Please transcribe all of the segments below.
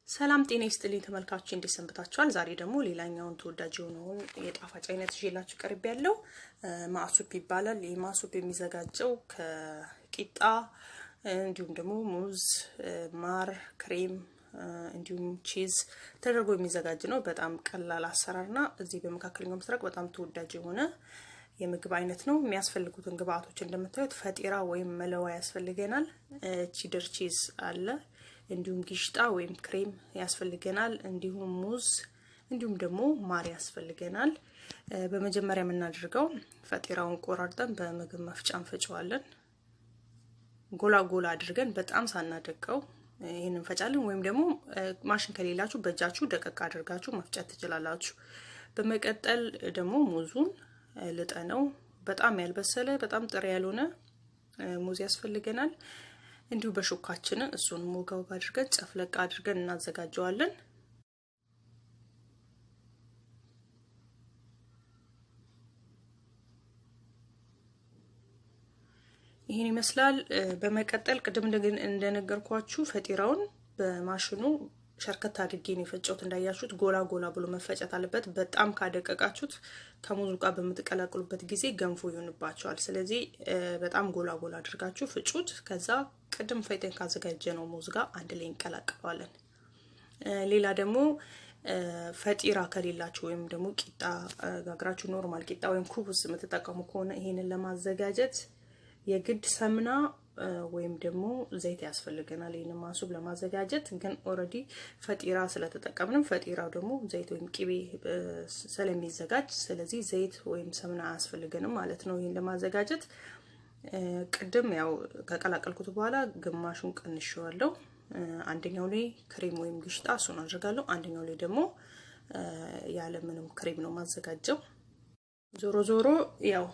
ሰላም ጤና ይስጥልኝ ተመልካቾች እንዴት ሰንብታችኋል? ዛሬ ደግሞ ሌላኛውን ተወዳጅ የሆነውን የጣፋጭ አይነት ይዤላችሁ ቀርብ ያለው መአሱፕ ይባላል። ይህ መአሱፕ የሚዘጋጀው ከቂጣ እንዲሁም ደግሞ ሙዝ፣ ማር፣ ክሬም እንዲሁም ቺዝ ተደርጎ የሚዘጋጅ ነው። በጣም ቀላል አሰራርና እዚህ በመካከለኛው ምስራቅ በጣም ተወዳጅ የሆነ የምግብ አይነት ነው። የሚያስፈልጉትን ግብአቶች እንደምታዩት ፈጢራ ወይም መለዋ ያስፈልገናል። ቺደር ቺዝ አለ። እንዲሁም ቂሽጣ ወይም ክሬም ያስፈልገናል። እንዲሁም ሙዝ እንዲሁም ደግሞ ማር ያስፈልገናል። በመጀመሪያ የምናደርገው ፈጢራውን ቆራርጠን በምግብ መፍጫ እንፈጨዋለን። ጎላ ጎላ አድርገን በጣም ሳናደቀው ይሄንን እንፈጫለን። ወይም ደግሞ ማሽን ከሌላችሁ በእጃችሁ ደቀቅ አድርጋችሁ መፍጨት ትችላላችሁ። በመቀጠል ደግሞ ሙዙን ልጠነው በጣም ያልበሰለ በጣም ጥሬ ያልሆነ ሙዝ ያስፈልገናል። እንዲሁ በሹካችን እሱን ሞጋው አድርገን ጨፍለቅ አድርገን እናዘጋጀዋለን። ይሄን ይመስላል። በመቀጠል ቅድም እንደነገርኳችሁ ፈጢራውን በማሽኑ ሸርከት አድርጌ ነው የፈጨሁት። እንዳያችሁት ጎላ ጎላ ብሎ መፈጨት አለበት። በጣም ካደቀቃችሁት ከሙዙ ጋር በምትቀላቅሉበት ጊዜ ገንፎ ይሆንባችኋል። ስለዚህ በጣም ጎላ ጎላ አድርጋችሁ ፍጩት። ከዛ ቅድም ፈይተን ካዘጋጀነው ሙዝ ጋር አንድ ላይ እንቀላቅለዋለን። ሌላ ደግሞ ፈጢራ ከሌላችሁ ወይም ደግሞ ቂጣ ጋግራችሁ ኖርማል ቂጣ ወይም ኩብስ የምትጠቀሙ ከሆነ ይሄንን ለማዘጋጀት የግድ ሰምና ወይም ደግሞ ዘይት ያስፈልገናል። ይሄንን ማሱብ ለማዘጋጀት ግን ኦሬዲ ፈጢራ ስለተጠቀምንም ፈጢራው ደግሞ ዘይት ወይም ቂቤ ስለሚዘጋጅ ስለዚህ ዘይት ወይም ሰምና ያስፈልገንም ማለት ነው። ይሄን ለማዘጋጀት ቅድም ያው ከቀላቀልኩት በኋላ ግማሹን ቀንሼዋለሁ። አንደኛው ላይ ክሬም ወይም ቂሽጣ እሱን አድርጋለሁ። አንደኛው ላይ ደግሞ ያለ ምንም ክሬም ነው ማዘጋጀው። ዞሮ ዞሮ ያው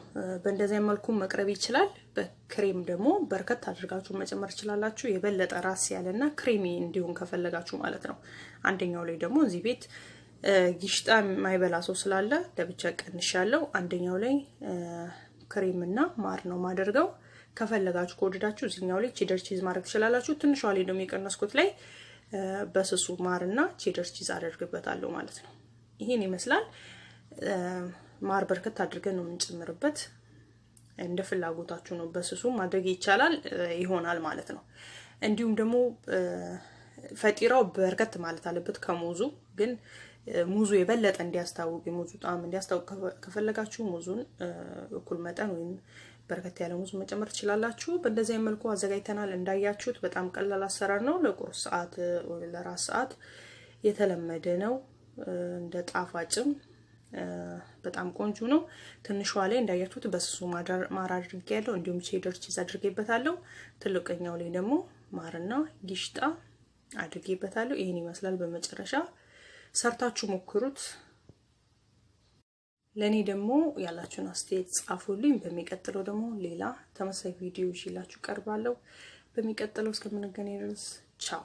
በእንደዚህ መልኩ መቅረብ ይችላል። በክሬም ደግሞ በርከት አድርጋችሁ መጨመር ይችላልላችሁ የበለጠ ራስ ያለና ክሬሚ እንዲሆን ከፈለጋችሁ ማለት ነው። አንደኛው ላይ ደግሞ እዚህ ቤት ቂሽጣ ማይበላ ሰው ስላለ ለብቻ ቀንሻለሁ። አንደኛው ላይ ክሬምና ማር ነው ማደርገው። ከፈለጋችሁ ከወደዳችሁ እዚህኛው ላይ ቼደር ቺዝ ማድረግ ትችላላችሁ። ትንሿ ላይ ደግሞ የቀነስኩት ላይ በስሱ ማርና ቼደር ቺዝ አደርግበታለሁ ማለት ነው። ይሄን ይመስላል። ማር በርከት አድርገን ነው የምንጨምርበት። እንደ ፍላጎታችሁ ነው። በስሱ ማድረግ ይቻላል ይሆናል ማለት ነው። እንዲሁም ደግሞ ፈጢራው በርከት ማለት አለበት ከሙዙ። ግን ሙዙ የበለጠ እንዲያስታውቅ ሙዙ ጣዕም እንዲያስታውቅ ከፈለጋችሁ ሙዙን እኩል መጠን ወይም በርከት ያለ ሙዝ መጨመር ትችላላችሁ። በእንደዚህ መልኩ አዘጋጅተናል። እንዳያችሁት በጣም ቀላል አሰራር ነው። ለቁርስ ሰዓት ወይ ለራት ሰዓት የተለመደ ነው። እንደ ጣፋጭም በጣም ቆንጆ ነው። ትንሿ ላይ እንዳያችሁት በስሱ ማር አድርጌያለሁ። እንዲሁም ቼደር ቺዝ አድርጌበታለሁ። ትልቅኛው ላይ ደግሞ ማርና ቂሽጣ አድርጌበታለሁ። ይሄን ይመስላል። በመጨረሻ ሰርታችሁ ሞክሩት። ለኔ ደግሞ ያላችሁን አስተያየት ጻፉልኝ። በሚቀጥለው ደግሞ ሌላ ተመሳሳይ ቪዲዮ ይዤላችሁ ቀርባለሁ። በሚቀጥለው እስከምንገናኝ ድረስ ቻው።